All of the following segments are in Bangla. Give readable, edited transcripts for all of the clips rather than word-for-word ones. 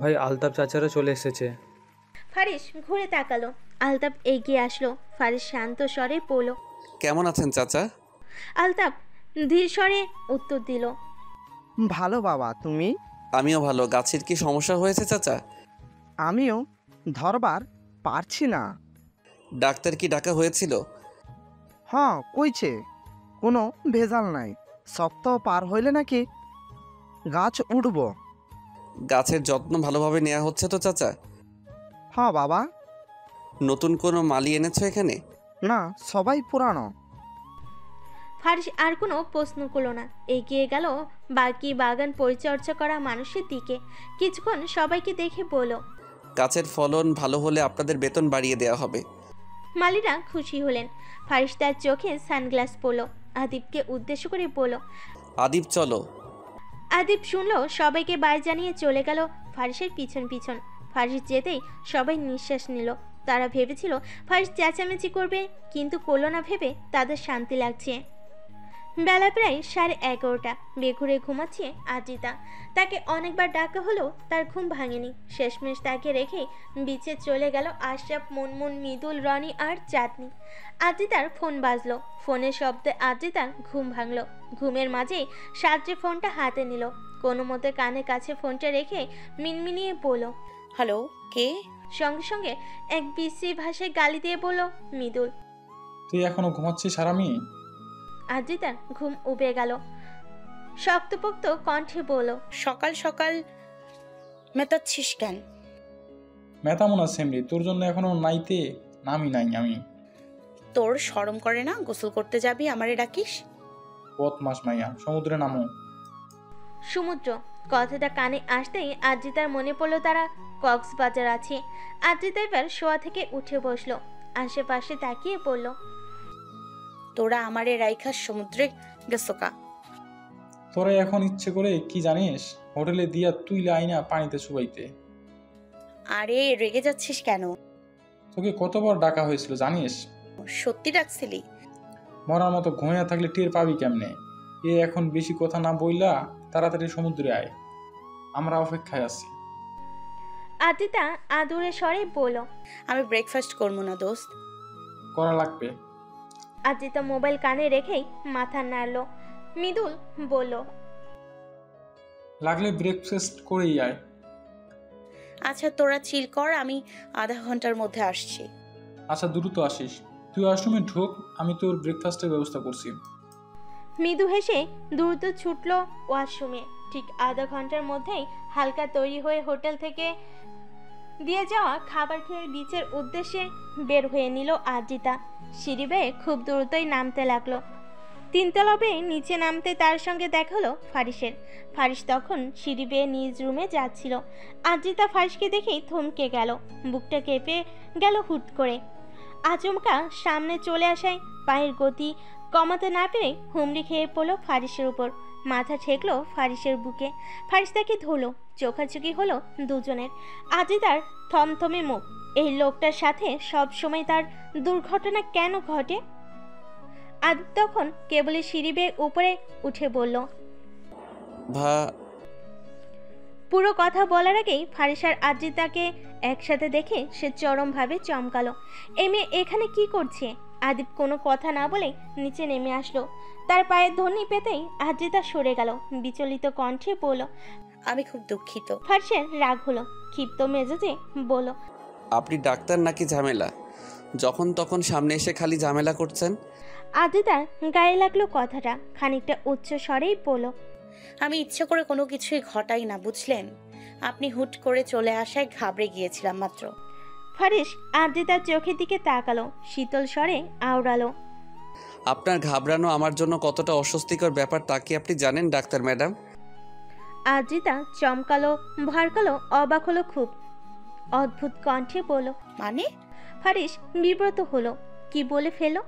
ভাই আলতাফ চাচারা চলে এসেছে। ফারিস ঘুরে তাকালো। আলতাফ এগিয়ে আসলো। ফারিস শান্ত স্বরে বলল, কেমন আছেন চাচা? আলতাফ ধীর স্বরে উত্তর দিল, ভালো বাবা, তুমি? আমিও ভালো। গাছের কি সমস্যা হয়েছে চাচা? আমিও ধরবার পারছি না। ডাক্তার কি ডাকা হয়েছিল? হ্যাঁ, কইছে কোনো ভেজাল নাই, সপ্তাহ পার হইলে নাকি গাছ উঠব। গাছের যত্ন ভালোভাবে নেওয়া হচ্ছে তো চাচা? হ্যাঁ বাবা। নতুন কোনো মালি এনেছো এখানে? না, সবাই পুরানো। ফারিস আর কোনো প্রশ্ন করলো না। এগিয়ে গেল বাকি বাগান পরিচর্যা করা মানুষের দিকে। কিছুক্ষণ সবাইকে দেখে বলল, গাছের ফলন ভালো হলে আপনাদের বেতন বাড়িয়ে দেওয়া হবে। মালিরা খুশি হলেন। ফারিস তার চোখে সানগ্লাস পরল। আদিবকে উদ্দেশ্য করে বলল, আদিব চলো। আদিব শুনলো, সবাইকে বাই জানিয়ে চলে গেল ফারিসের পিছন পিছন। ফারিস যেতেই সবাই নিঃশ্বাস নিল। তারা ভেবেছিল ফারিস চেঁচামেচি করবে, কিন্তু করলো না ভেবে তাদের শান্তি লাগছে। বেলা প্রায় 11:30। বেঘুরে ঘুমাচ্ছে আজিতা। তাকে অনেকবার ডাকা হলো, তার ঘুম ভাঙেনি। শেষমেশ তাকে রেখে বিচে চলে গেল আশরাফ, মুনমুন, মৃদুল, রনি আর চাঁদনি। আজিতার ফোন বাজলো। ফোনের শব্দে আজিতার ঘুম ভাঙলো। ঘুমের মাঝেই সাজে ফোনটা হাতে নিল। কোনো মতে কানে কাছে ফোনটা রেখে মিনমিনিয়ে বলল, হ্যালো, কে? সঙ্গে সঙ্গে এক বিশ্রী ভাষায় গালি দিয়ে বলল মৃদুল। তুই এখনো ঘুমাচ্ছিস হারামি? আজিতার ঘুম উবে গেল। শক্তপোক্ত কণ্ঠে বলল, সকাল সকাল মেতাচ্ছিস কেন? মেতামোনা সেমরি, তোর জন্য এখনো নাইতে নামি নাই আমি। তোর শরম করে না? গোসল করতে যাবি, আমারে ডাকিস? বদমাস মাইয়া, সমুদ্রে নামো। সমুদ্র কথাটা কানে আসতেই আজিতার মনে পড়ল তারা কক্সবাজার আছে। আজিতা এবার শোয়া থেকে উঠে বসলো। আশেপাশে তাকিয়ে পড়ল, তোরা আমারে রাইখাস সমুদ্রে গেছোকা? তোরা এখন ইচ্ছে করে কি জানিস, হোটেলে দিয়া তুই আইনা পানিতে চুবাইতে। আরে রেগে যাচ্ছিস কেন? তোকে কতবার ডাকা হয়েছিল জানিস? সত্যি ডাকছিলি? মরার মতো ঘুমিয়ে থাকলে টের পাবি কেমনে? এ এখন বেশি কথা না বইলা তাড়াতাড়ি সমুদ্রে আয়, আমরা অপেক্ষায় আছি। আজিতা আদুরে স্বরে বলল, আমি ব্রেকফাস্ট করবো না দোস্ত। করা লাগবে। আজিতা মোবাইল কানে রেখেই মাথা নাড়ল। মৃদুল বলল, লাগলে ব্রেকফাস্ট করেই আয়। আচ্ছা তোরা চিল কর, আমি আধা ঘন্টার মধ্যে আসছি। আচ্ছা দ্রুত আসিস। তুই ওয়াশরুমে ঢোক, আমি তোর ব্রেকফাস্টের ব্যবস্থা করছি। মৃদু হেসে দ্রুত ছুটল ওয়াশরুমে। ঠিক আধা ঘন্টার মধ্যেই হালকা তৈরি হয়ে হোটেল থেকে দিয়ে যাওয়া খাবার খেয়ে বিচের উদ্দেশ্যে বের হয়ে নিল আজিতা। সিঁড়ি বেয়ে খুব দ্রুতই নামতে লাগলো। 3তলা বেয়ে নিচে নামতে তার সঙ্গে দেখা হলো ফারিসের। ফারিস তখন সিঁড়ি বেয়ে নিজ রুমে যাচ্ছিল। আজিতা ফারিসকে দেখেই থমকে গেল। বুকটা কেঁপে গেল হুট করে। আচমকা সামনে চলে আসায় পায়ের গতি কমাতে না পেরে হুমড়ি খেয়ে পড়লো ফারিসের উপর। মাথা ঠেকলো ফারিসের বুকে। ফারিস তাকে ধরলো। চোখাচোখি হলো দুজনের। আজিতার থমথমে মুখ। এই লোকটার সাথে সব সময় তার দুর্ঘটনা কেন ঘটে? আদিত তখন কেবলই সিঁড়ি বেয়ে উপরে উঠে বলল, ভা পুরো কথা বলার আগেই ফারিস আর আজিতাকে একসাথে দেখে সে চরমভাবে চমকালো। এই মেয়ে এখানে কি করছে? আদিব কোনো কথা না বলে নিচে নেমে আসলো। তার পায়ের ধ্বনি পেতেই আজিতা সরে গেল। বিচলিত কণ্ঠে বলল, আমি খুব দুঃখিত। ফারিসের রাগ হলো। ক্ষিপ্ত মেজাজে বলল, আপনি ডাক্তার নাকি ঝামেলা? যখন তখন সামনে এসে খালি ঝামেলা করছেন। আজিতার গায়ে লাগলো কথাটা। খানিকটা উচ্চ স্বরেই বলল, আমি ইচ্ছে করে কোনো কিছুই ঘটাই না, বুঝলেন? আপনি হুট করে চলে আসায় ঘাবড়ে গিয়েছিলাম মাত্র। ফারিস আজিতার চোখের দিকে তাকালো। শীতল স্বরে আওড়ালো, আপনার ঘাবড়ানো আমার জন্য কতটা অস্বস্তিকর ব্যাপার তা কি আপনি জানেন ডাক্তার ম্যাডাম? আজিতা চমকালো, ভরকালো, অবাক হলো খুব। অদ্ভুত কণ্ঠে বলল, মানে? ফারিস বিব্রত হলো। কি বলে ফেলো?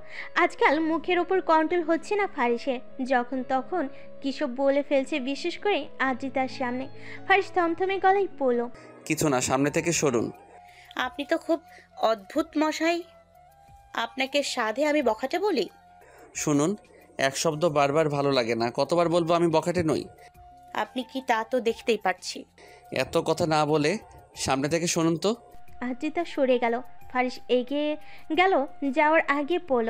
আজকাল মুখের ওপর কন্ট্রোল হচ্ছে না ফারিসের। যখন তখন কিসব বলে ফেলছে, বিশেষ করে আজিতার সামনে। ফারিস থমথমে গলায় বলল, কিছু না, সামনে থেকে সরুন। আপনি তো খুব অদ্ভুত মশাই। আপনাকে সাধে আমি বখাটে বলি? শুনুন, এক শব্দ বারবার ভালো লাগে না, কতবার বলবো আমি বখাটে নই? আপনি কি তা তো দেখতেই পারছি। এত কথা না বলে সামনে থেকে শুনুন তো। আদ্রিতা সরে গেল। ফারিস এগিয়ে গেল, যাওয়ার আগে বলল,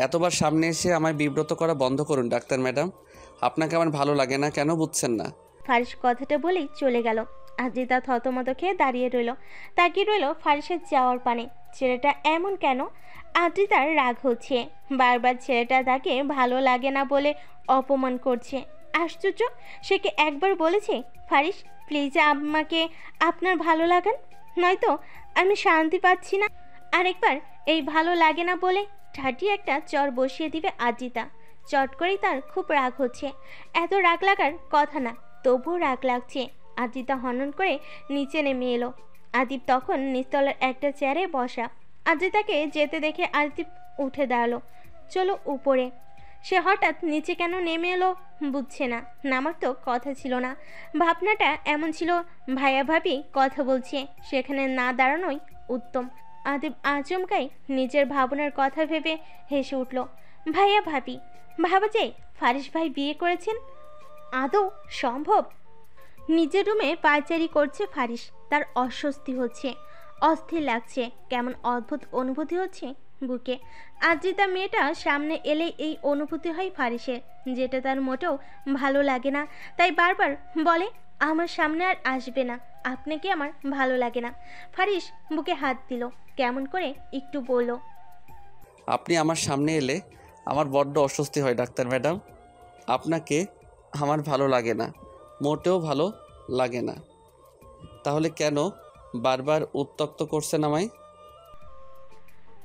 এতবার সামনে এসে আমায় বিব্রত করা বন্ধ করুন ডাক্তার ম্যাডাম। আপনাকে আমার ভালো লাগে না কেন বুঝছেন না? ফারিস কথাটা বলেই চলে গেল। আদ্রিতা থতমত খেয়ে দাঁড়িয়ে রইল, তাকিয়ে রইল ফারিসের যাওয়ার পানে। ছেলেটা এমন কেন? আদ্রিতার রাগ হচ্ছে, বারবার ছেলেটা তাকে ভালো লাগে না বলে অপমান করছে। আশ্চর্য, সে কি একবার বলেছে, ফারিস প্লিজ আমাকে আপনার ভালো লাগান, নয়তো আমি শান্তি পাচ্ছি না। আরেকবার এই ভালো লাগে না বলে ঠাটিয়ে একটা চর বসিয়ে দিবে আদ্রিতা। চট করেই তার খুব রাগ হচ্ছে। এত রাগ লাগার কথা না, তবুও রাগ লাগছে। আদ্রিতা হনন করে নিচে নেমে এলো। আদিপ তখন নিচতলার একটা চেয়ারে বসা। আদ্রিতাকে যেতে দেখে আদিপ উঠে দাঁড়ালো। চলো উপরে। সে হঠাৎ নিচে কেন নেমে এলো বুঝছে না। নামার তো কথা ছিল না। ভাবনাটা এমন ছিল, ভাইয়া ভাবি কথা বলছে, সেখানে না দাঁড়ানোই উত্তম। আদিপ আচমকাই নিজের ভাবনার কথা ভেবে হেসে উঠল। ভাইয়া ভাবি ভাবা যায় ফারিস ভাই বিয়ে করেছেন? আদৌ সম্ভব? নিজের রুমে পায়চারি করছে ফারিস। তার অস্বস্তি হচ্ছে, অস্থির লাগছে, কেমন অদ্ভুত অনুভূতি হচ্ছে বুকে। আদ্রিতা মেয়েটা সামনে এলে এই অনুভূতি হয় ফারিসের, যেটা তার মোটেও ভালো লাগে না। তাই বারবার বলে, আমার সামনে আর আসবে না, আপনাকে আমার ভালো লাগে না। ফারিস বুকে হাত দিল, কেমন করে একটু বলল, আপনি আমার সামনে এলে আমার বড্ড অস্বস্তি হয় ডাক্তার ম্যাডাম। আপনাকে আমার ভালো লাগে না, মোটেও ভালো লাগে না। তাহলে কেন বারবার উত্ত্যক্ত করছেন আমায়?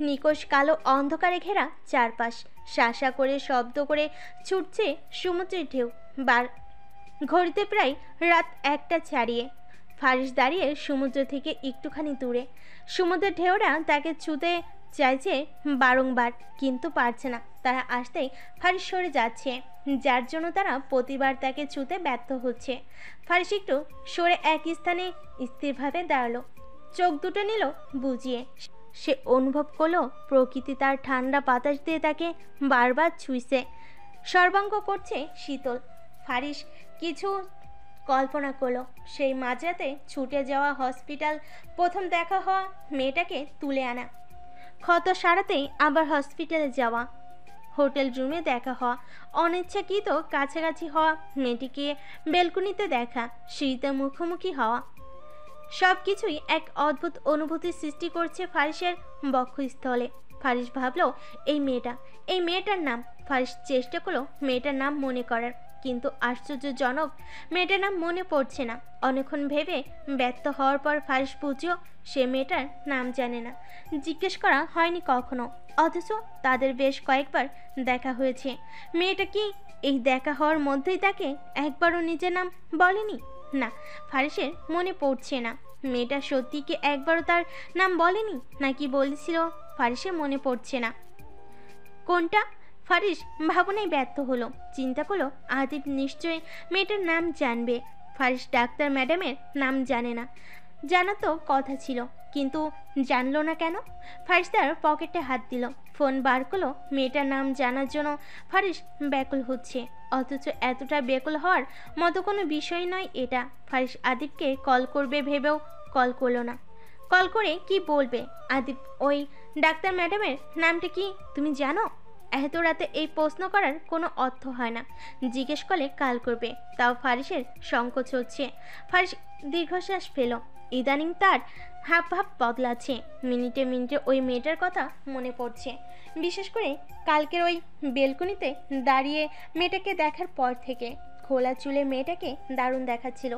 নিকোষ কালো অন্ধকারে ঘেরা চারপাশ, শাসা করে শব্দ করে ছুটছে সমুদ্রের ঢেউ। ঘড়িতে প্রায় রাত 1টা ছাড়িয়ে। ফারিস দাঁড়িয়ে সমুদ্র থেকে একটুখানি দূরে। সমুদ্রের ঢেউরা তাকে ছুঁতে চাইছে বারংবার, কিন্তু পারছে না। তারা আসতেই ফারিস সরে যাচ্ছে, যার জন্য তারা প্রতিবার তাকে ছুঁতে ব্যর্থ হচ্ছে। ফারিস একটু সরে এক স্থানে স্থিরভাবে দাঁড়ালো, চোখ দুটো নিল বুজিয়ে। সে অনুভব করলো প্রকৃতি তার ঠান্ডা বাতাস দিয়ে তাকে বারবার ছুঁইছে, সর্বাঙ্গ করছে শীতল। ফারিস কিছু কল্পনা করলো, সেই মাঝরাতে ছুটে যাওয়া হসপিটাল, প্রথম দেখা হওয়া মেয়েটাকে তুলে আনা, ক্ষত সারাতেই আবার হসপিটালে যাওয়া, হোটেল রুমে দেখা হওয়া, অনিচ্ছাকৃত কাছাকাছি হওয়া মেয়েটিকে বেলকুনিতে দেখা, সিঁড়িতে মুখোমুখি হওয়া, সব কিছুই এক অদ্ভুত অনুভূতির সৃষ্টি করছে ফারিসের বক্ষস্থলে। ফারিস ভাবলো এই মেয়েটার নাম। ফারিস চেষ্টা করলো মেয়েটার নাম মনে করার, কিন্তু আশ্চর্যজনক মেয়েটার নাম মনে পড়ছে না। অনেকক্ষণ ভেবে ব্যর্থ হওয়ার পর ফারিস বুঝিও সে মেয়েটার নাম জানে না, জিজ্ঞেস করা হয়নি কখনো, অথচ তাদের বেশ কয়েকবার দেখা হয়েছে। মেয়েটা কি এই দেখা হওয়ার মধ্যেই তাকে একবারও নিজের নাম বলেনি? না, ফারিসের মনে পড়ছে না। মেয়েটা সত্যি কি একবারও তার নাম বলেনি, নাকি বলেছিল ফারিসের মনে পড়ছে না? কোনটা? ফারিস ভাবনায় ব্যর্থ হলো। চিন্তা করলো আদিপ নিশ্চয়ই মেয়েটার নাম জানবে। ফারিস ডাক্তার ম্যাডামের নাম জানে না, জানা তো কথা ছিল, কিন্তু জানলো না কেন? ফারিস তার পকেটে হাত দিল, ফোন বার করলো। মেয়েটার নাম জানার জন্য ফারিস ব্যাকুল হচ্ছে, অথচ এতটা ব্যাকুল হওয়ার মতো কোনো বিষয় নয় এটা। ফারিস আদিপকে কল করবে ভেবেও কল করলো না। কল করে কি বলবে? আদিপ, ওই ডাক্তার ম্যাডামের নামটা কি তুমি জানো? এত রাতে এই প্রশ্ন করার কোনো অর্থ হয় না। জিজ্ঞেস করলে কাল করবে, তাও ফারিসের সংকোচ হচ্ছে। ফারিস দীর্ঘশ্বাস ফেল। ইদানিং তার হাব ভাব বদলাচ্ছে, মিনিটে মিনিটে ওই মেয়েটার কথা মনে পড়ছে। বিশেষ করে কালকের ওই বেলকনিতে দাঁড়িয়ে মেয়েটাকে দেখার পর থেকে। খোলা চুলে মেয়েটাকে দারুণ দেখাচ্ছিল।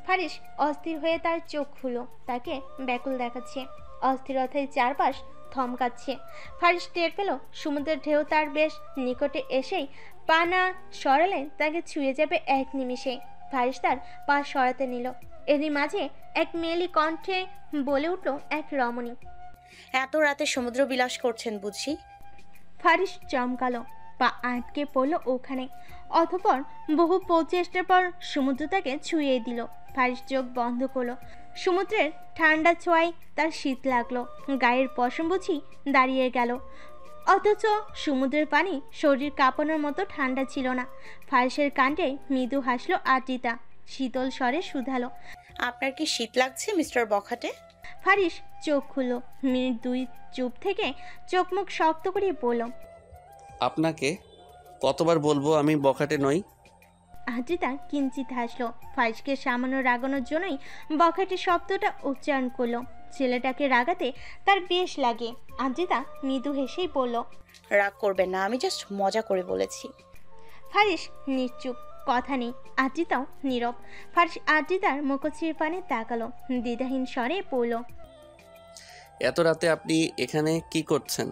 ফারিস অস্থির হয়ে তার চোখ খুলো, তাকে ব্যাকুল দেখাচ্ছে। অস্থিরতায় চারপাশ থমকাচ্ছে। ফারিস টের পেল সমুদ্রের ঢেউ তার বেশ নিকটে এসেই পা না সরালে তাকে ছুঁয়ে যাবে এক নিমিষে। ফারিস তার পা সরাতে নিল। এরই মাঝে এক মেয়েলি কণ্ঠে বলে উঠল এক রমণী, এত রাতে সমুদ্র বিলাস করছেন বুঝি? ফারিস চমকালো, পা আটকে পড়ল ওখানে। অতঃপর বহু প্রচেষ্টার পর সমুদ্র তাকে ছুঁয়ে দিল। ফারিস চোখ বন্ধ করলো। সমুদ্রের ঠান্ডা ছোঁয়ায় তার শীত লাগলো, গায়ের পশম বুঝি দাঁড়িয়ে গেল। অথচ সমুদ্রের পানি শরীর কাঁপানোর মতো ঠান্ডা ছিল না। ফারিসের কাণ্ডে মৃদু হাসলো আদ্রিতা। শীতল স্বরে শুধালো। আপনার কি শীত লাগছে মিস্টার বখাটে? ফারিস চোখ খুলল। মিনিট দুই চুপ থেকে চোখ মুখ শক্ত করে বলল। আপনাকে কতবার বলবো আমি বখাটে নই? আদ্রিতা কিঞ্চিত হাসলো। ফারিসকে সামান্য রাগানোর জন্যই বখাটে শব্দটা উচ্চারণ করলো। ছেলেটাকে রাগাতে তার বেশ লাগে। আদ্রিতা মৃদু হেসেই বলল। রাগ করবেন না, আমি জাস্ট মজা করে বলেছি। ফারিস নিশ্চুপ, কথা নেই। আদ্রিতাও নীরব। ফারিস আদ্রিতার মুখশ্রীর পানে তাকালো, দ্বিধাহীন স্বরে পড়ল। এত রাতে আপনি এখানে কি করছেন?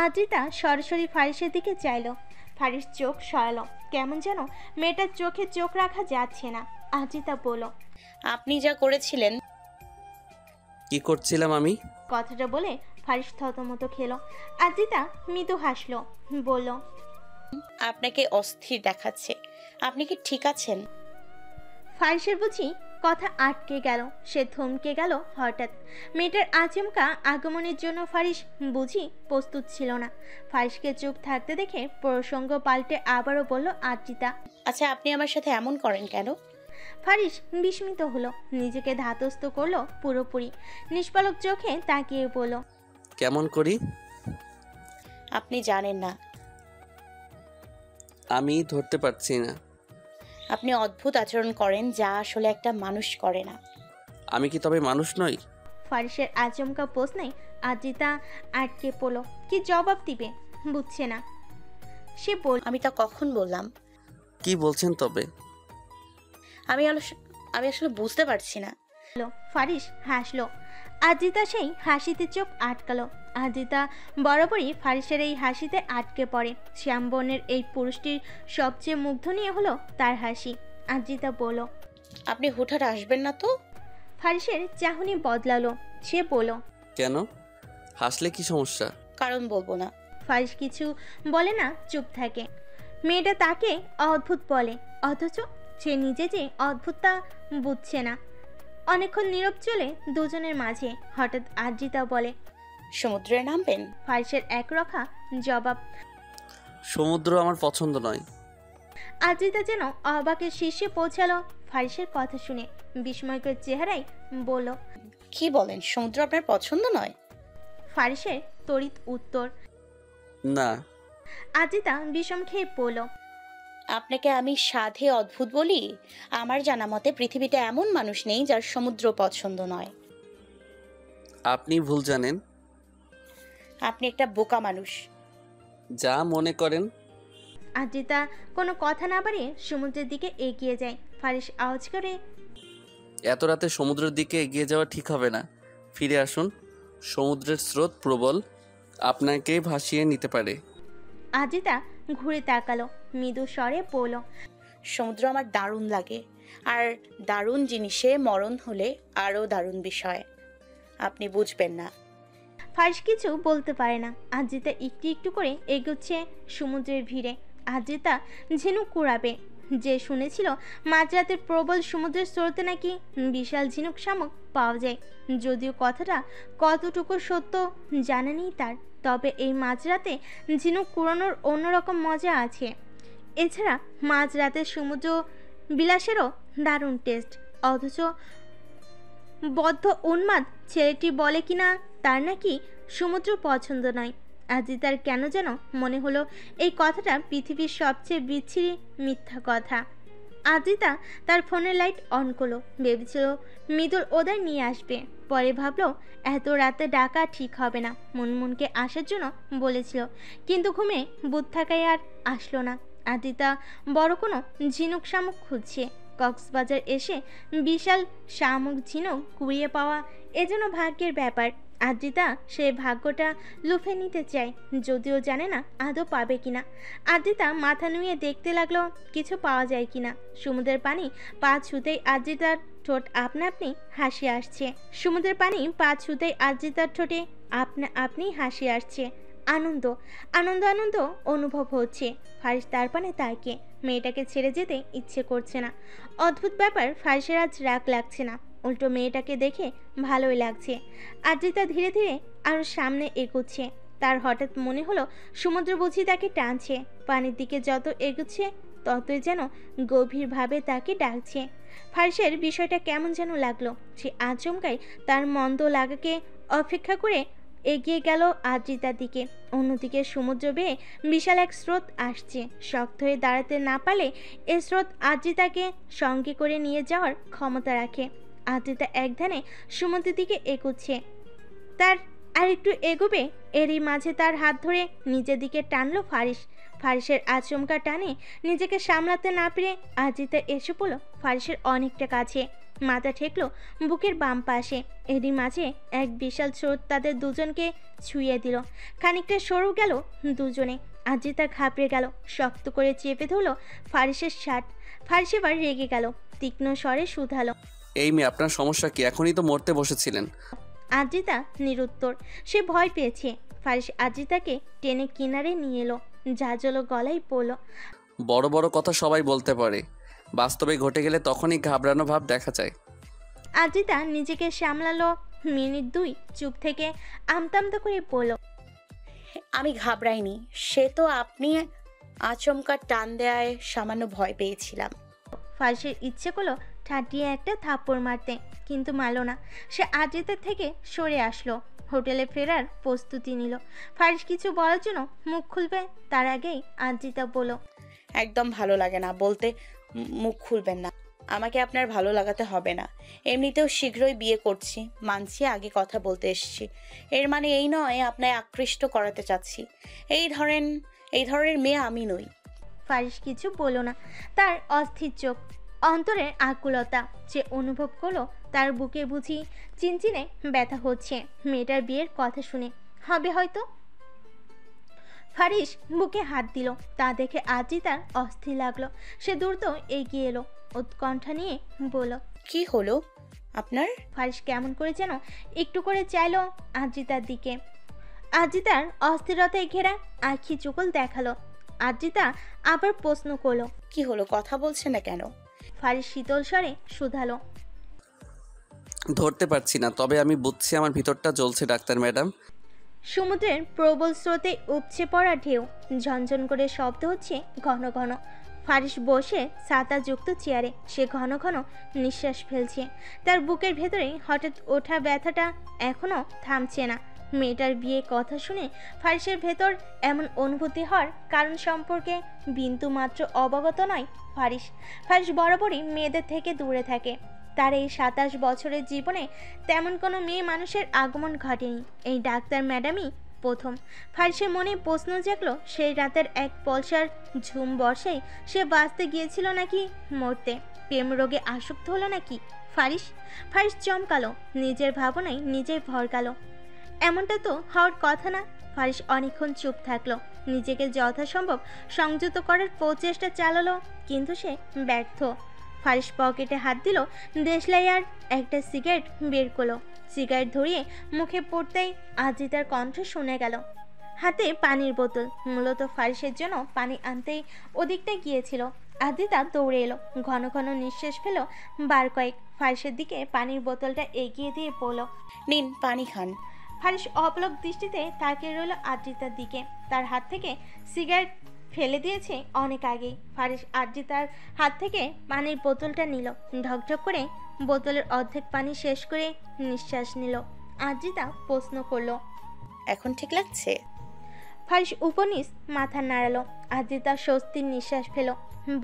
আদ্রিতা সরাসরি ফারিসের দিকে চাইল। ফারিস চোখ সরালো। কেমন যেন মেয়েটার চোখে চোখ রাখা যাচ্ছে না। আদ্রিতা বলল। আপনি যা করেছিলেন। কি করছিলাম আমি? কথাটা বলে ফারিস থতমত খেলো। আদ্রিতা মৃদু হাসলো, বলল। আপনাকে অস্থির দেখাচ্ছে, আপনি কি ঠিক আছেন? ফারিসের বুঝি কথা আটকে গেল। সে থমকে গেল হঠাৎ। মেয়েটার আচমকা আগমনের জন্য ফারিস বুঝি প্রস্তুত ছিল না। ফারিসকে চুপ থাকতে দেখে প্রসঙ্গ পাল্টে আবারও বলল আদ্রিতা। আচ্ছা, আপনি আমার সাথে এমন করেন কেন? ফারিস বিস্মিত হলো, নিজেকে ধাতস্থ করলো পুরোপুরি। নিষ্পলক চোখে তাকিয়ে বলল। কেমন করি? আপনি জানেন না। আমি ধরতে পারছি না। আপনি অদ্ভুত আচরণ করেন, যা আসলে একটা মানুষ করে না। আমি কি তবে মানুষ নই? ফারিসের আচমকা প্রশ্নে আদ্রিতা আটকে পড়ল। কি জবাব দিবে বুঝছে না। সে বলল। আমি তা কখন বললাম? কি বলছেন তবে? আমি আসলে বুঝতে পারছি না। ফারিস হাসলো। আদ্রিতা সেই হাসিতে চোখ আটকালো। আদ্রিতা বরাবরই ফারিসের এই হাসিতে আটকে পড়ে। শ্যামবর্ণের এই পুরুষটির সবচেয়ে মুগ্ধনীয় হলো তার হাসি। আদ্রিতা বলল। আপনি হুটহাট আসবেন না তো? ফারিসের চাহনি বদলালো। সে বলল। কেন? হাসলে কি সমস্যা? কারণ বলবো না। ফারিস কিছু বলে না, চুপ থাকে। মেয়েটা তাকে অদ্ভুত বলে, অথচ সে নিজে যে অদ্ভুত তা বুঝছে না। অনেকক্ষণ নীরব চলে দুজনের মাঝে। হঠাৎ আদ্রিতা বলে। সমুদ্রে নামবেন? ফারিসের একরক্ষা জবাব। সমুদ্র আমার পছন্দ নয়। আদ্রিতা যেন অবাকের শীর্ষে পৌঁছালো ফারিসের কথা শুনে। বিস্ময়কর চেহারায় বলল। কি বলেন, সমুদ্র আপনার পছন্দ নয়? ফারিসের তড়িৎ উত্তর। না। আদ্রিতা বিষম খেয়ে পড়ল। আপনাকে আমি সাধে অদ্ভুত বলি? আমার জানা মতে পৃথিবীতে এমন মানুষ নেই যার সমুদ্র পছন্দ নয়। আপনি ভুল জানেন। আপনি একটা বোকা মানুষ। যা মনে করেন। আদ্রিতা কোনো কথা না বাড়িয়ে সমুদ্রের দিকে এগিয়ে যায়। ফারিস আওয়াজ করে। এত রাতে সমুদ্রের দিকে এগিয়ে যাওয়া ঠিক হবে না। ফিরে আসুন। সমুদ্রের স্রোত প্রবল, আপনাকে ভাসিয়ে নিতে পারে। আদ্রিতা ঘুরে তাকালো, মৃদু স্বরে বলল। সমুদ্র আমার দারুণ লাগে, আর দারুণ জিনিসে মরণ হলে আরও দারুণ বিষয়। আপনি বুঝবেন না। ফারিস কিছু বলতে পারে না। আদ্রিতা একটু একটু করে এগোচ্ছে সমুদ্রের ভিড়ে। আদ্রিতা ঝিনুক কুড়াবে। যে শুনেছিল মাঝরাতের প্রবল সমুদ্রের স্রোতে নাকি বিশাল ঝিনুক শামুক পাওয়া যায়, যদিও কথাটা কতটুকু সত্য জানা নেই তার। তবে এই মাঝরাতে ঝিনুক কুড়ানোর অন্যরকম মজা আছে। এছাড়া মাঝরাতের সমুদ্র বিলাসেরও দারুণ টেস্ট। অথচ বদ্ধ উন্মাদ ছেলেটি বলে কিনা তার নাকি সমুদ্র পছন্দ নয়। আদ্রিতার কেন যেন মনে হলো এই কথাটা পৃথিবীর সবচেয়ে বিচ্ছিরি মিথ্যা কথা। আদ্রিতা তার ফোনের লাইট অন করলো। ভেবেছিল মৃদুল ওদের নিয়ে আসবে। পরে ভাবলো এত রাতে ডাকা ঠিক হবে না। মুনমুনকে আসার জন্য বলেছিল, কিন্তু ঘুমে বুধ থাকায় আর আসলো না। আদ্রিতা বড় কোনো ঝিনুক শামুক খুঁজছে। কক্সবাজার এসে বিশাল শামুক ঝিনুক কুড়িয়ে পাওয়া এজন্য ভাগ্যের ব্যাপার। আদ্রিতা সে ভাগ্যটা লুফে নিতে চায়, যদিও জানে না আদৌ পাবে কিনা। আদ্রিতা মাথা নুয়ে দেখতে লাগলো কিছু পাওয়া যায় কিনা। সমুদ্রের পানি পা ছুতেই আদ্রিতার ঠোঁট আপনা আপনি হাসি আসছে। সমুদ্রের পানি পা ছুতেই আদ্রিতার ঠোঁটে আপনা আপনি হাসি আসছে। আনন্দ আনন্দ আনন্দ অনুভব হচ্ছে। ফারিস তার পানে তাকে। মেয়েটাকে ছেড়ে যেতে ইচ্ছে করছে না। অদ্ভুত ব্যাপার, ফারিসের আজ রাগ লাগছে না, উল্টো মেয়েটাকে দেখে ভালোই লাগছে। আদ্রিতা ধীরে ধীরে আরও সামনে এগোচ্ছে। তার হঠাৎ মনে হলো সমুদ্র বুঝি তাকে টানছে। পানির দিকে যত এগোচ্ছে ততই যেন গভীরভাবে তাকে ডাকছে। ফারিসের বিষয়টা কেমন যেন লাগলো। সে আচমকাই তার মন্দ লাগাকে অপেক্ষা করে এগিয়ে গেল আদ্রিতার দিকে। অন্যদিকে সমুদ্র বেয়ে বিশাল এক স্রোত আসছে। শক্ত হয়ে দাঁড়াতে না পারলে এ স্রোত আদ্রিতাকে সঙ্গে করে নিয়ে যাওয়ার ক্ষমতা রাখে। আদ্রিতা এক ধ্যানে সমুদ্রের দিকে এগোচ্ছে। তার আর একটু এগোবে, এরই মাঝে তার হাত ধরে নিজের দিকে টানলো ফারিস। ফারিসের আচমকা টানে নিজেকে সামলাতে না পেরে আদ্রিতা এসে পড়ল ফারিসের অনেকটা কাছে। মাথা ঠেকলো বুকের বাম পাশে। এরই মাঝে এক বিশাল স্রোত তাদের দুজনকে ছুঁয়ে দিল। খানিকটা সরু গেল দুজনে। আদ্রিতা ঘাবড়ে গেল, শক্ত করে চেপে ধরলো ফারিসের শার্ট। ফারিস এবার রেগে গেল, তীক্ষ্ণ স্বরে শুধালো, এই মেয়ে, আপনার সমস্যা কি? এখনই তো মরতে বসেছিলেন। আদ্রিতা নিরুত্তর। সে ভয় পেয়েছে। ফারিস আদ্রিতাকে টেনে কিনারে নিয়ে এলো, ঝাঁঝালো গলায় বলল, বড় বড় কথা সবাই বলতে পারে, বাস্তবে ঘটে গেলে তখনই ঘাবড়ানো ভাব দেখা যায়। আদ্রিতা নিজেকে সামলালো। মিনিট দুই চুপ থেকে আমতামতা করে বলল, আমি ঘাবড়াইনি, সে তো আপনি আচমকা টান দেয়ায় সামান্য ভয় পেয়েছিলাম। ফারিসের ইচ্ছে করলো ঠাটিয়ে একটা থাপ্পড় মারতে, কিন্তু মারল না। সে আদ্রিতার থেকে সরে আসলো, হোটেলে ফেরার প্রস্তুতি নিল। ফারিস কিছু বলার জন্য মুখ খুলবে তার আগেই আদ্রিতা বলল, একদম ভালো লাগে না বলতে মুখ খুলবেন না। আমাকে আপনার ভালো লাগাতে হবে না। এমনিতেও শীঘ্রই বিয়ে করছি, মানছি, আগে কথা বলতে এসেছি। এর মানে এই নয় আপনায় আকৃষ্ট করাতে চাচ্ছি। এই ধরনের মেয়ে আমি নই। ফারিস কিছু বলল না। তার অস্থির চোখ, অন্তরের আকুলতা। সে অনুভব করলো তার বুকে বুঝি চিনচিনে ব্যথা হচ্ছে মেয়েটার বিয়ের কথা শুনে। হবে হয়তো। ফারিস বুকে হাত দিল। তা দেখে আদ্রিতার অস্থির লাগলো। সে দ্রুত এগিয়ে এলো, উৎকণ্ঠা নিয়ে বলল, কি হলো আপনার? ফারিস কেমন করে যেন একটু করে চাইলো আদ্রিতার দিকে। আদ্রিতার অস্থিরতায় ঘেরা আঁখি চুকল দেখালো। আদ্রিতা আবার প্রশ্ন করলো, কি হলো, কথা বলছে না কেন? ফারিস শীতল স্বরে শুধালো, ধরতে পারছি না, তবে আমি বুঝছি আমার ভিতরটা জ্বলছে ডাক্তার ম্যাডাম। সমুদ্রের প্রবল স্রোতে উপচে পড়া ঢেউ ঝনঝন করে শব্দ হচ্ছে ঘন ঘন। ফারিস বসে ছাতাযুক্ত চেয়ারে। সে ঘন ঘন নিঃশ্বাস ফেলছে। তার বুকের ভেতরে হঠাৎ ওঠা ব্যথাটা এখনো থামছে না। মেয়েটার বিয়ে কথা শুনে ফারিসের ভেতর এমন অনুভূতি হওয়ার কারণ সম্পর্কে বিন্দু মাত্র অবগত নয় ফারিস। ফারিস বরাবরই মেয়েদের থেকে দূরে থাকে। তার এই 27 বছরের জীবনে তেমন কোনো মেয়ে মানুষের আগমন ঘটেনি। এই ডাক্তার ম্যাডামই প্রথম। ফারিসের মনে প্রশ্ন জাগলো, সেই রাতের এক পলসার ঝুম বর্ষায় সে বাঁচতে গিয়েছিল নাকি মরতে? প্রেম রোগে আসক্ত হলো নাকি ফারিস? ফারিস চমকালো, নিজের ভাবনায় নিজেই ভরকালো। এমনটা তো হওয়ার কথা না। ফারিস অনেকক্ষণ চুপ থাকলো, নিজেকে যথাসম্ভব সংযত করার প্রচেষ্টা চালালো, কিন্তু সে ব্যর্থ। ফারিস পকেটে হাত দিল, দেশলাই আর একটা সিগারেট বের করলো। সিগারেট ধরিয়ে মুখে পড়তেই আদ্রিতার কণ্ঠ শুনে গেল। হাতে পানির বোতল, মূলত ফারিসের জন্য পানি আনতেই ওদিকটা গিয়েছিল। আদ্রিতা দৌড়ে এলো, ঘন ঘন নিঃশ্বাস ফেল বার কয়েক। ফারিসের দিকে পানির বোতলটা এগিয়ে দিয়ে বলল, নিন পানি খান। ফারিস অপলক দৃষ্টিতে তাকিয়ে রইল আদ্রিতার দিকে। তার হাত থেকে সিগারেট ফেলে দিয়েছে অনেক আগেই। ফারিস আদ্রিতার হাত থেকে পানির বোতলটা নিল, ঢকঢক করে বোতলের অর্ধেক পানি শেষ করে নিঃশ্বাস নিল। আদ্রিতা প্রশ্ন করলো, এখন ঠিক লাগছে? ফারিস উপনিস মাথা নাড়ালো। আদ্রিতা স্বস্তির নিঃশ্বাস ফেল,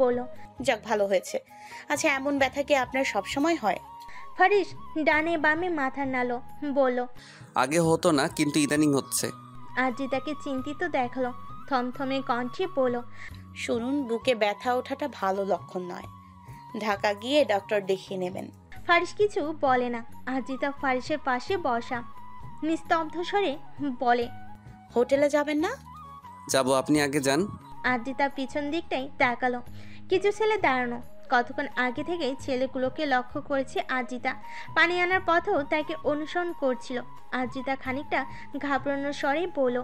বলল, যাক, ভালো হয়েছে। আচ্ছা, এমন ব্যথা কি আপনার সবসময় হয়? ফারিস ডানে বামে মাথা নাড়লো, বলল, আগে হতো না, কিন্তু ইদানিং হচ্ছে। আদ্রিতাকে চিন্তিত দেখালো, থমথমে কণ্ঠে বলল, শুনুন, বুকে ব্যথা ওঠাটা ভালো লক্ষণ নয়। ঢাকা গিয়ে ডক্টর দেখিয়ে নেবেন। ফারিস কিছু বলে না। আদ্রিতা ফারিসের পাশে বসা, নিস্তব্ধ স্বরে বলে, হোটেলে যাবেন না? যাব, আপনি আগে যান। আদ্রিতা পিছন দিকটাই তাকালো। কিছু ছেলে দাঁড়ানো। কতক্ষণ আগে থেকেই ছেলেগুলোকে লক্ষ্য করেছে আদ্রিতা। পানি আনার পথেও তাকে অনুসরণ করছিল। আদ্রিতা খানিকটা ঘাবড়ানোর স্বরে বলল,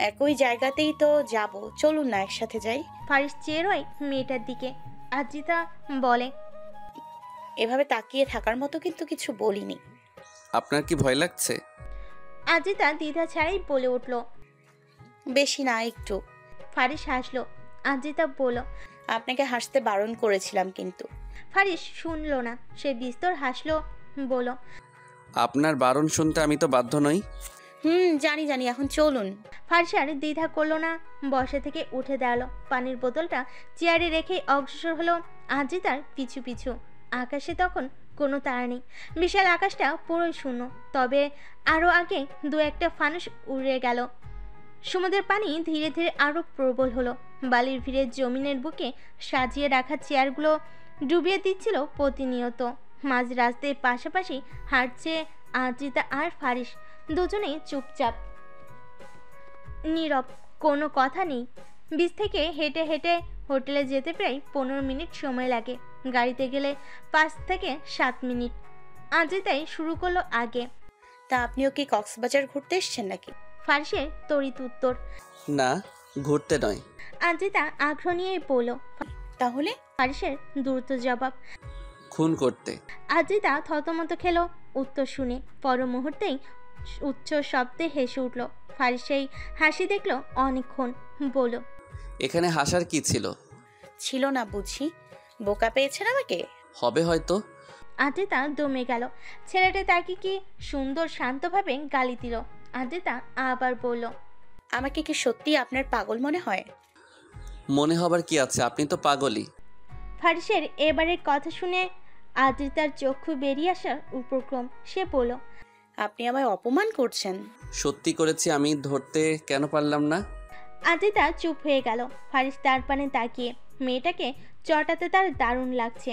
একই জায়গাতেই তো যাব, চলুন না একসাথে যাই। ফারিস চেয়ে রয় মেয়েটার দিকে। আদ্রিতা বলে, এভাবে তাকিয়ে থাকার মতো কিন্তু কিছু বলিনি। আপনার কি ভয় লাগছে? আদ্রিতা দ্বিধা ছাড়াই বলে উঠল। বেশি না, একটু। ফারিস হাসলো। আদ্রিতা বলল, আপনাকে হাসতে বারণ করেছিলাম কিন্তু। ফারিস শুনল না, সে বিস্তর হাসলো, বলল, আপনার বারণ শুনতে আমি তো বাধ্য নই। জানি জানি, এখন চলুন। ফারিস আর দ্বিধা করলো না, বসা থেকে উঠে দাঁড়ালো, পানির বোতলটা চেয়ারে রেখেই অগ্রসর হলো আজিতার পিছু পিছু। আকাশে তখন কোনো তারা নেই, বিশাল আকাশটা পুরোই শূন্য। তবে আরও আগে দু একটা ফানুস উড়ে গেল। সমুদ্রের পানি ধীরে ধীরে আরও প্রবল হলো। বালির ভিড়ে জমিনের বুকে সাজিয়ে রাখা চেয়ারগুলো ডুবিয়ে দিচ্ছিল প্রতিনিয়ত। মাঝ রাস্তায় পাশাপাশি হাঁটছে আজিতা আর ফারিস, দুজনেই চুপচাপ নীরব, কোনো কথা নেই। বিচ থেকে হেঁটে হেঁটে হোটেলে যেতে প্রায় 15 মিনিট সময় লাগে, গাড়িতে গেলে 5 থেকে 7 মিনিট। আজিতাই শুরু করলো আগে। তা আপনিও কি কক্সবাজার ঘুরতে এসেছেন নাকি? ফারিসের তড়িৎ উত্তর। না, ঘুরতে নয়। আজিতা আগ্রহ নিয়েই বলল। তাহলে? ফারিসের দ্রুত জবাব। খুন করতে। আজিতা থতমত খেলো উত্তর শুনে, পর মুহূর্তেই উচ্চ শব্দে হেসে উঠল। ফারিস সেই হাসি দেখলো অনেকক্ষণ, বলল, এখানে হাসার কি ছিল? ছিল না বুঝি? বোকা পেয়েছেন আমাকে? হবে হয়তো। আজিতা দমে গেল। ছেলেটা তাকে কি সুন্দর শান্তভাবে গালি দিল। আজিতা আবার বলল, আমাকে কি সত্যি আপনার পাগল মনে হয়? মনে হবার কি আছে, আপনি তো পাগলই। ফারিসের এবারের কথা শুনে আজিতার চক্ষু বেরিয়ে আসার উপক্রম। সে বলল, আপনি আমায় অপমান করছেন। সত্যি করেছি, আমি ধরতে কেন পারলাম না? আজিতা চুপ হয়ে গেল। ফারিস তার পানে তাকিয়ে, মেয়েটাকে চটাতে তার দারুণ লাগছে।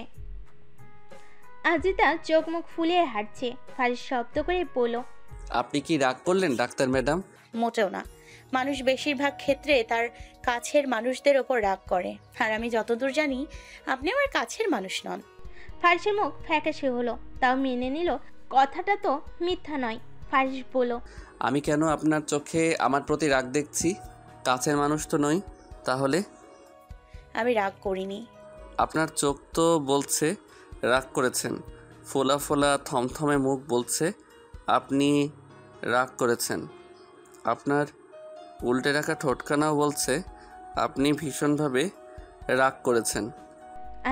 আজিতা চোখ মুখ ফুলিয়ে হাঁটছে। ফারিস শব্দ করে বলল, আপনি কি রাগ করলেন ডাক্তার ম্যাডাম? মোটেও না। মানুষ বেশিরভাগ ক্ষেত্রে তার কাছের মানুষদের ওপর রাগ করে, আর আমি যতদূর জানি আপনি আমার কাছের মানুষ নন। ফারিসের মুখ ফ্যাকাশে হলো, তাও মেনে নিল কথাটা তো মিথ্যা নয়। ফারিস বলল, আমি কেন আপনার চোখে আমার প্রতি রাগ দেখছি? কাছের মানুষ তো নই। তাহলে? আমি রাগ করিনি। আপনার চোখ তো বলছে রাগ করেছেন। ফোলা ফোলা থমথমে মুখ বলছে আপনি রাগ করেছেন। আপনার উল্টে রাখা ঠোঁটখানাও বলছে আপনি ভীষণভাবে রাগ করেছেন।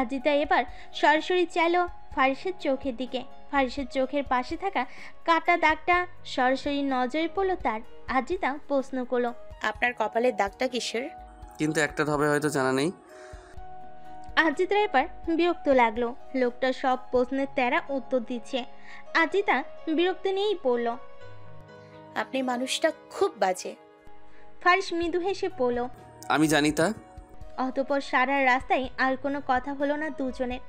আজিতা এবার সরাসরি চাইল ফারিসের চোখের দিকে। ফারিসের চোখের পাশে থাকা কাটা দাগটা সরাসরি নজরে পড়ল তার। আজিতা প্রশ্ন করলো, আপনার কপালের দাগটা কিসের? কিন্তু একটা হবে হয়তো জানা নেই। আজিতা এবার বিরক্ত লাগলো, লোকটা সব প্রশ্নের তেরা উত্তর দিচ্ছে। আজিতা বিরক্ত নিয়েই পড়ল, আপনি মানুষটা খুব বাজে। ফারিস মৃদু হেসে পড়ল। আমি জানি তা। অতঃপর সারা রাস্তায় আর কোনো কথা হলো না দুজনের।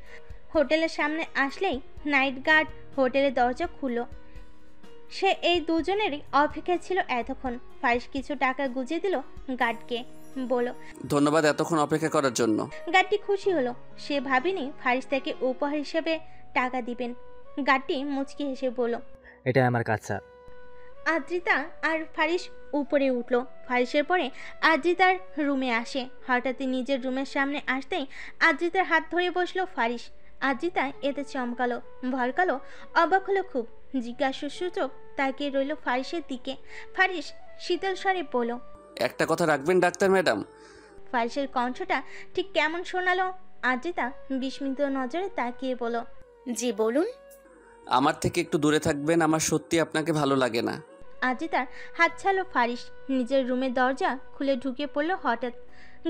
হোটেলের সামনে আসলেই নাইট গার্ড হোটেলের দরজা খুলল। সে এই দুজনেরই অপেক্ষায় ছিল এতক্ষণ। ফারিস কিছু টাকা গুজিয়ে দিল গার্ডকে, বলল, ধন্যবাদ এতক্ষণ অপেক্ষা করার জন্য। গার্ডটি খুশি হলো। সে ভাবেনি ফারিস তাকে উপহার হিসেবে টাকা দিবেন। গার্ডটি মুচকি হেসে বলল, এটা আমার কাছা। আদ্রিতা আর ফারিস উপরে উঠল। ফারিসের পরে আদ্রিতার রুমে আসে। হঠাৎই নিজের রুমের সামনে আসতেই আদ্রিতার হাত ধরে বসলো ফারিস। আদ্রিতা এতে চমকালো, ভরকালো, অবাক হলো খুব। জিজ্ঞাসাসূচক তাকিয়ে রইল ফারিসের দিকে। ফারিস শীতল স্বরে বলল, একটা কথা রাখবেন ডাক্তার ম্যাডাম। ফারিসের কণ্ঠটা ঠিক কেমন শোনালো। আদ্রিতা বিস্মিত নজরে তাকিয়ে বলল, জি বলুন। আমার থেকে একটু দূরে থাকবেন, আমার সত্যি আপনাকে ভালো লাগে না। আজিতার হাত ছাড়লো ফারিস। নিজের রুমের দরজা খুলে ঢুকে পড়লো হঠাৎ।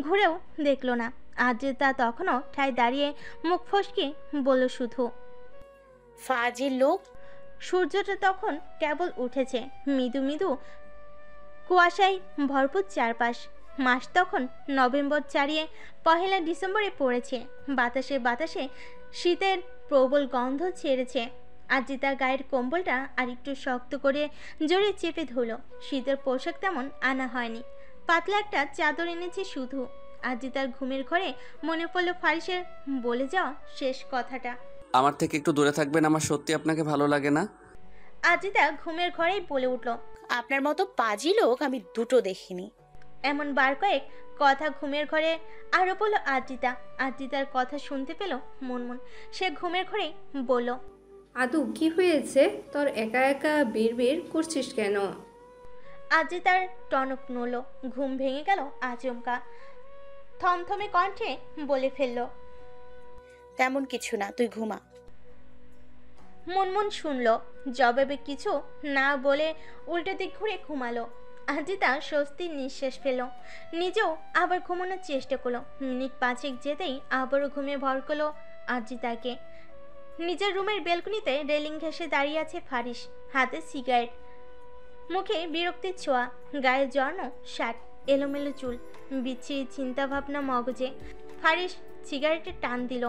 ঘুরেও দেখলো না। আজিতা তখনও ঠায় দাঁড়িয়ে মুখ ফসকে বলল শুধু, ফাজিল লোক। সূর্যটা তখন কেবল উঠেছে। মৃদু মৃদু কুয়াশায় ভরপুর চারপাশ। মাস তখন নভেম্বর ছাড়িয়ে পহেলা ডিসেম্বরে পড়েছে। বাতাসে বাতাসে শীতের প্রবল গন্ধ ছেড়েছে। আজিতার গায়ের কম্বলটা আর একটু শক্ত করে জোরে চেপে ধরল। শীতের পোশাক তেমন আনা হয়নি, পাতলা একটা চাদর এনেছে শুধু। আজিতার ঘুমের ঘরে মনে পড়ল ফারিসের বলে যাওয়া শেষ কথাটা, আমার থেকে একটু দূরে থাকবেন, আমার সত্যি আপনাকে ভালো লাগে না। আজিতা ঘুমের ঘরেই বলে উঠল, আপনার মতো পাজি লোক আমি দুটো দেখিনি। এমন বার কয়েক কথা ঘুমের ঘরে আরো বলল আজিতা। আজিতার কথা শুনতে পেল মনমন। সে ঘুমের ঘরে বলল, আদু কি হয়েছে তোর? একা একা বিড়বিড় করছিস কেন? আজিতার টনক নড়ল, ঘুম ভেঙে গেল আচমকা। থমথমে কণ্ঠে বলে ফেলল। তেমন কিছু না, তুই ঘুমা। মুনমুন শুনল, জবাবে কিছু না বলে উল্টো দিক ঘুরে ঘুমালো। আজিতা স্বস্তির নিঃশ্বাস ফেল, নিজেও আবার ঘুমানোর চেষ্টা করলো। মিনিট 5 যেতেই আবারও ঘুমিয়ে ভর করলো আজিতাকে। নিজের রুমের বেলকনিতে রেলিং ঘেঁষে দাঁড়িয়ে আছে ফারিস, হাতে সিগারেট, মুখে বিরক্তির ছোঁয়া, গায়ে জড়ানো শার্ট, এলোমেলো চুল, বিচ্ছিরি চিন্তা ভাবনা মগজে। ফারিস সিগারেটে টান দিল,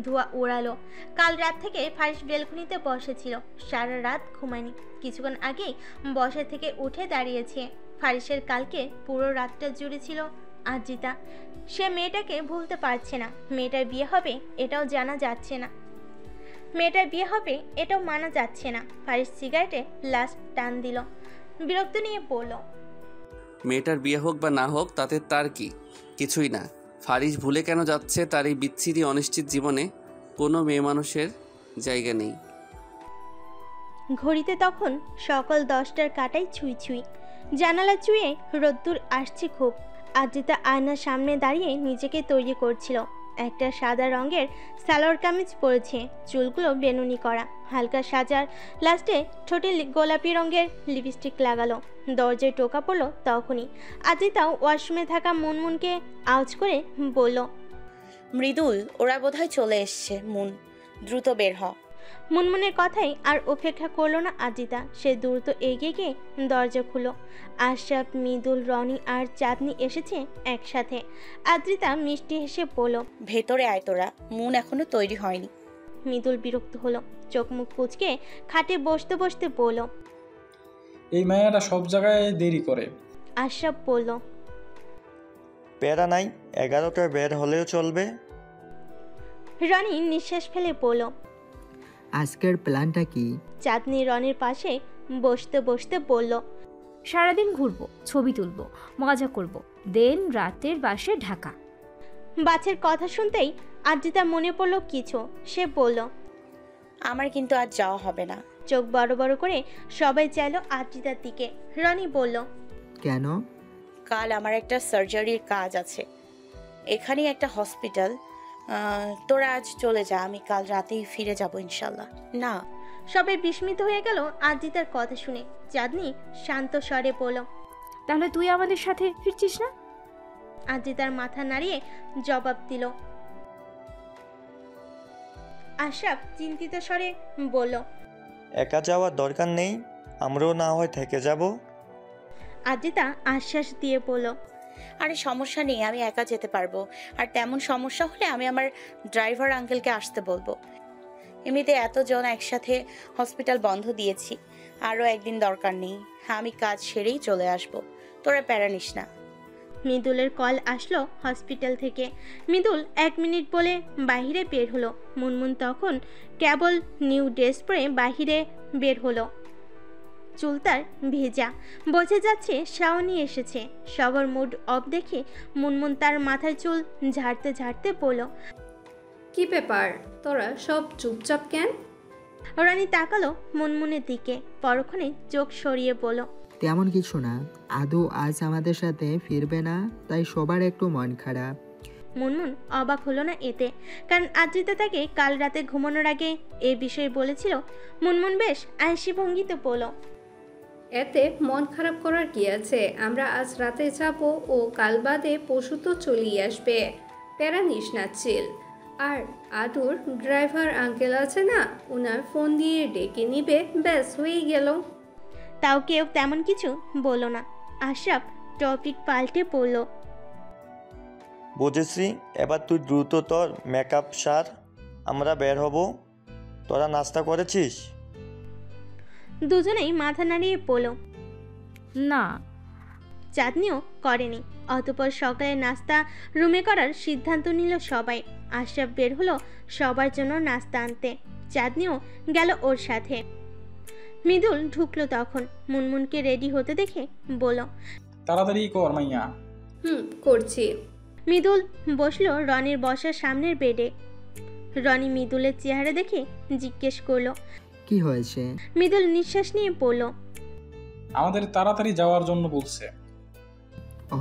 ধোঁয়া ওড়ালো। কাল রাত থেকে ফারিস বেলকনিতে বসেছিল, সারা রাত ঘুমায়নি। কিছুক্ষণ আগেই বসা থেকে উঠে দাঁড়িয়েছে। ফারিসের কালকে পুরো রাতটা জুড়ে ছিল আজিতা। সে মেয়েটাকে ভুলতে পারছে না। মেয়েটার বিয়ে হবে এটাও জানা যাচ্ছে না, মেয়েটার বিয়ে হবে এটাও মানা যাচ্ছে না। ফারিস সিগারেটে লাস্ট টান দিল, বিরক্ত নিয়ে বলল, মেয়েটার বিয়ে হোক বা না হোক তাতে তার কি? কিছুই না। ফারিস ভুলে কেন যাচ্ছে তার এই বিচ্ছিরি অনিশ্চিত জীবনে কোনো মেয়ে মানুষের জায়গা নেই। ঘড়িতে তখন সকাল 10টার কাটাই ছুঁই ছুঁই। জানালা চুঁয়ে রোদ্দুর আসছে খুব। আজিতা আয়নার সামনে দাঁড়িয়ে নিজেকে তৈরি করছিল। একটা সাদা রঙের সালোয়ার কামিজ পরেছে, চুলগুলো বেনুনি করা, হালকা সাজার লাস্টে ঠোঁটে গোলাপি রঙের লিপস্টিক লাগালো। দরজায় টোকা পড়লো তখনই। আজিতাও ওয়াশরুমে থাকা মুনমুনকে আউজ করে বলল, মৃদুল, ওরা বোধহয় চলে এসছে। মুন, দ্রুত বের হ। মুনমুনের কথাই আর উপেক্ষা করলো না আজিতা। সে দ্রুত এগিয়ে গিয়ে দরজা খুলো। আশরাফ, মৃদুল, রনি আর চাঁদনি এসেছে একসাথে। আজিতা মিষ্টি হেসে বলল, ভেতরে আয় তোরা, মুন এখনো তৈরি হয়নি। মৃদুল বিরক্ত হলো, চোখ মুখ কুঁচকে খাটে বসতে বসতে বলল, এই মায়াটা সব জায়গায় দেরি করে। আশরাফ বলল, প্যারা নাই, 11টায় বের হলেও চলবে। রনি নিঃশ্বাস ফেলে বলল, আজকের প্ল্যানটা কি? চাঁদনি রনির পাশে বসতে বসতে বলল, সারাদিন ঘুরবো, ছবি তুলবো, মজা করব, দেন রাতের বাসে ঢাকা। বাছের কথা শুনতেই আজিতা মনে পড়ল কিছু। সে বলল, আমার কিন্তু আজ যাওয়া হবে না। চোখ বড় বড় করে সবাই চাইলো আজিতার দিকে। রনি বলল, কেন? কাল আমার একটা সার্জারির কাজ আছে, এখানেই একটা হসপিটাল। তোরা আজ চলে যা, আমি কাল রাতেই ফিরে যাব ইনশাল্লাহ। না। সবাই বিস্মিত হয়ে গেল আজিতার কথা শুনে। চাঁদনি শান্ত স্বরে বলল, তাহলে তুই আমাদের সাথে ফিরছিস না? আজিতার মাথা নাড়িয়ে জবাব দিল। আশরাফ চিন্তিত স্বরে বলল, একা যাওয়ার দরকার নেই, আমরাও না হয় থেকে যাব। আজিতা আশ্বাস দিয়ে বলল, আরে সমস্যা নেই, আমি একা যেতে পারবো। আর তেমন সমস্যা হলে আমি আমার ড্রাইভার আঙ্কেলকে আসতে বলবো। এমনিতে এতজন একসাথে হসপিটাল বন্ধ দিয়েছি, আরও একদিন দরকার নেই। আমি কাজ সেরেই চলে আসবো, তোরা প্যারা নিস না। মৃদুলের কল আসলো হসপিটাল থেকে। মৃদুল 1 মিনিট বলে বাহিরে বের হলো। মুনমুন তখন কেবল নিউ ড্রেস পরে বাহিরে বের হলো। চুল তার ভেজা, বোঝা যাচ্ছে শাওনি এসেছে। সবার মুড অফ দেখে মুনমুন তার মাথার চুল ঝাড়তে ঝাড়তে বলল, কি ব্যাপার, তোরা সব চুপচাপ কেন? রানী তাকালো মুনমুনের দিকে, পরক্ষণে চোখ সরিয়ে বলল, তেমন কিছু না, আদু আজ আমাদের সাথে ফিরবে না, তাই সবার একটু মন খারাপ। মুনমুন অবাক হলো না এতে, কারণ আদ্রিতা তাকে কাল রাতে ঘুমানোর আগে এ বিষয়ে বলেছিল। মুনমুন বেশ আয়েশি ভঙ্গিতে বলল, এতে মন খারাপ করার কি আছে? আমরা আজ রাতে যাব ও কাল বাদে পরশু তো চলেই আসবে, প্যারা নিস না, চিল। আর আদুর ড্রাইভার আঙ্কেল আছে না, ওনার ফোন দিয়ে ডেকে নিবে, ব্যাস হয়েই গেল। তাও কেউ তেমন কিছু বলল না। আশরাফ টপিক পাল্টে পড়ল, বুঝেছি, এবার তুই দ্রুত তোর মেকআপ সার, আমরা বের হব। তোরা নাস্তা করেছিস? দুজনেই মাথা নাড়িয়ে পড়ল, না। চাঁদনিও করেনি। অতঃপর সকালে নাস্তা রুমে করার সিদ্ধান্ত নিল সবাই। আশরাফ বের হলো সবার জন্য নাস্তা আনতে, চাঁদনিও গেল ওর সাথে। মৃদুল ঢুকলো তখন। মুনমুনকে রেডি হতে দেখে বলল, তাড়াতাড়ি কর মাইয়া। করছি। মৃদুল বসলো রনির বসার সামনের বেডে। রনি মৃদুলের চেহারা দেখে জিজ্ঞেস করলো, কি হয়েছে? মৃদুল নিঃশ্বাস নিয়ে বলল, আমাদের তাড়াতাড়ি যাওয়ার জন্য বলছে। ও,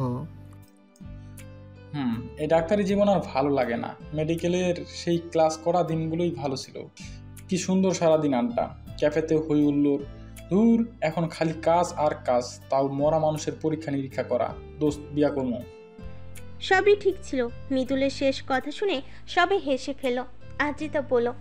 এই ডাক্তারি জীবন আর ভালো লাগে না। মেডিকেলের সেই ক্লাস করা দিনগুলোই ভালো ছিল। কি সুন্দর সারাদিন আড্ডা, ক্যাফেতে হই হুল্লোড়। দূর, এখন খালি কাজ আর কাজ, তাও মরা মানুষের পরীক্ষা নিরীক্ষা করা। দোস্ত, বিয়া করবো। সবই ঠিক ছিল। মৃদুলের শেষ কথা শুনে সবাই হেসে ফেল। আদ্রিতা বলল,